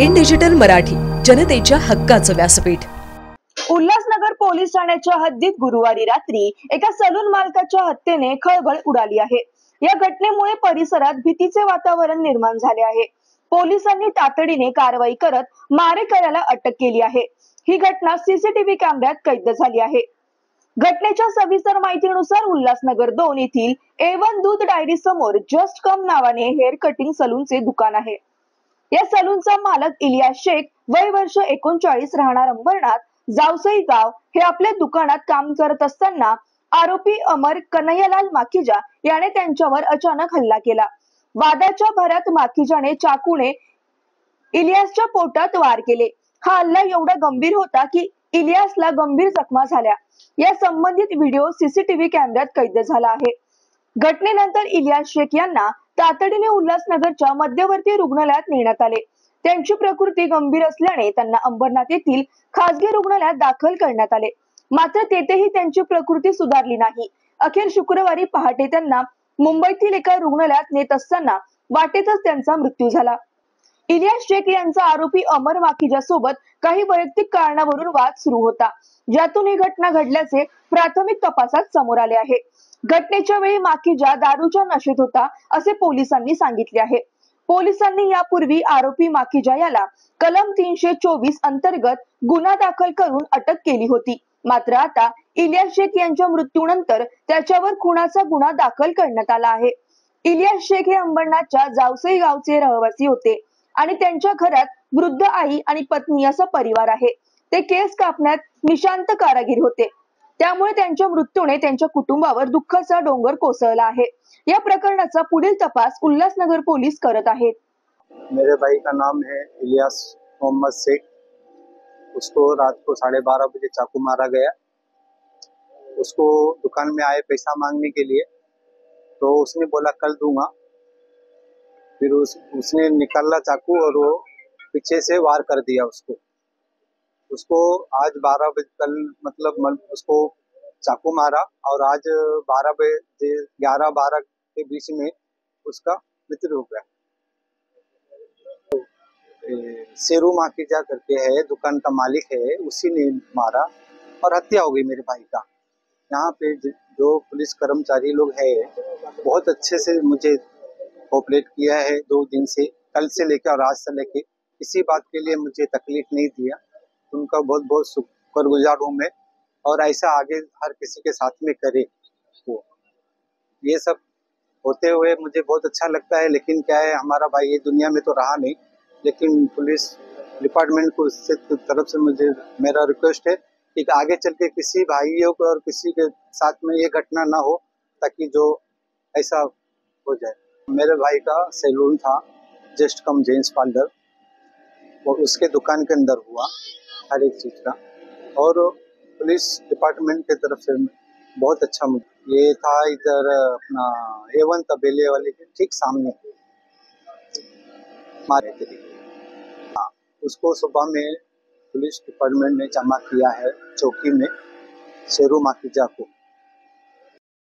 In digital Marathi, जनतेच्या हक्काचं व्यासपीठ। उल्हासनगर पोलीस ठाण्याच्या हद्दीत गुरुवारी रात्री एका सलून मालकाच्या हत्येने खळबळ उडाली आहे। या घटनेमुळे परिसरात भीतीचे वातावरण निर्माण झाले आहे। पोलिसांनी तातडीने कारवाई करत मारेकऱ्याला अटक केली आहे। ही घटना सीसीटीव्ही कॅमेऱ्यात कैद झाली आहे। घटनेच्या सविस्तर माहितीनुसार उल्हासनगर 2 येथील A1 दूध डायरी समोर जस्ट कम नावाने हेअर कटिंग सलूनचे दुकान आहे। या सलूनचा मालक इलियास शेख, वय वर्ष 39, राहणार अंबरनाथ, जावसई गाव, हे आपल्या दुकानात काम करत असताना आरोपी अमर कन्हैयालाल माखीजा याने त्यांच्यावर अचानक हल्ला केला। वादाच्या भरात माखीजाने चाकूने इलियासच्या पोटात वार केले। हा हल्ला एवढा गंभीर होता की इलियासला गंभीर जखमा झाल्या। या संबंधित व्हिडिओ सीसीटीव्ही कॅमेऱ्यात कैद झाला आहे। घटनेनंतर इलियास शेख यांना तातडीने उल्हासनगरच्या मध्यवर्ती रुग्णालयात नेण्यात आले। त्यांची प्रकृती गंभीर असल्याने त्यांना अंबरनाथ येथील खासगी रुग्णालयात दाखल करण्यात आले। मात्र तेथेही त्यांची प्रकृती सुधारली नाही। अखेर शुक्रवारी पहाटे त्यांना मुंबईतील एका रुग्णालयात नेत असताना वाटेतच त्यांचा मृत्यू झाला। इलियास शेख यांचा आरोपी अमर माखीजा सोबत काही वैयक्तिक कारणावरून वाद सुरू होता, ज्यातून ही घटना घडल्याचे प्राथमिक तपासात समोर आले आहे। घटनेच्या वेळी माखीजा दारूच्या नशेत होता असे पोलिसांनी सांगितले आहे। पोलिसांनी यापूर्वी आरोपी माखीजा याला कलम 324 अंतर्गत गुन्हा दाखल करून अटक केली होती। मात्र आता इलियास शेख यांच्या मृत्यूनंतर त्याच्यावर खुनाचा गुन्हा दाखल करण्यात आला आहे। इलियास शेख हे अंबरनाथच्या जावसई गावचे रहिवासी होते आणि त्यांच्या घरात वृद्ध आई आणि पत्नी असा परिवार आहे। ते केस कापण्यात निशांत कारागीर होते, त्यामुळे त्यांच्या मृत्यूने त्यांच्या कुटुंबावर दुःखाचा डोंगर कोसळला आहे। या प्रकरणाचा पुढील तपास उल्हासनगर पोलीस करत आहेत। मेरे भाई का नाम है इलियास मोहम्मद शेख। उसको रात को 12:30 बजे चाकू मारा गया। उसको दुकान में आए पैसा मांगने के लिए, तो उसने बोला कल दूंगा। फिर उसने निकाला चाकू और वो पीछे से वार कर दिया उसको आज 12 बजे कल मतलब उसको चाकू मारा और आज 12 बजे 11-12 के बीच में उसका मृत्यु हो गया। शेरू माखीजा करके है, दुकान का मालिक है, उसी ने मारा और हत्या हो गई मेरे भाई का। यहाँ पे जो पुलिस कर्मचारी लोग है बहुत अच्छे से मुझे कोऑपरेट किया है। 2 दिन से, कल से लेकर और आज से लेके किसी बात के लिए मुझे तकलीफ नहीं दिया। उनका बहुत बहुत शुक्रगुजार हूँ मैं, और ऐसा आगे हर किसी के साथ में करे। वो ये सब होते हुए मुझे बहुत अच्छा लगता है। लेकिन क्या है, हमारा भाई ये दुनिया में तो रहा नहीं, लेकिन पुलिस डिपार्टमेंट को उससे तरफ से मुझे मेरा रिक्वेस्ट है कि आगे चल के किसी भाइयों को और किसी के साथ में ये घटना ना हो, ताकि जो ऐसा हो जाए। मेरे भाई का सैलून था जस्ट कम जेंट्स पार्लर, और उसके दुकान के अंदर हुआ हर एक चीज़ का, और पुलिस डिपार्टमेंट की तरफ से बहुत अच्छा। ये था इधर अपना A1 तबेले वाले के ठीक सामने मारे थे। हाँ, उसको सुबह में पुलिस डिपार्टमेंट ने जमा किया है चौकी में, शेरू माखीजा को।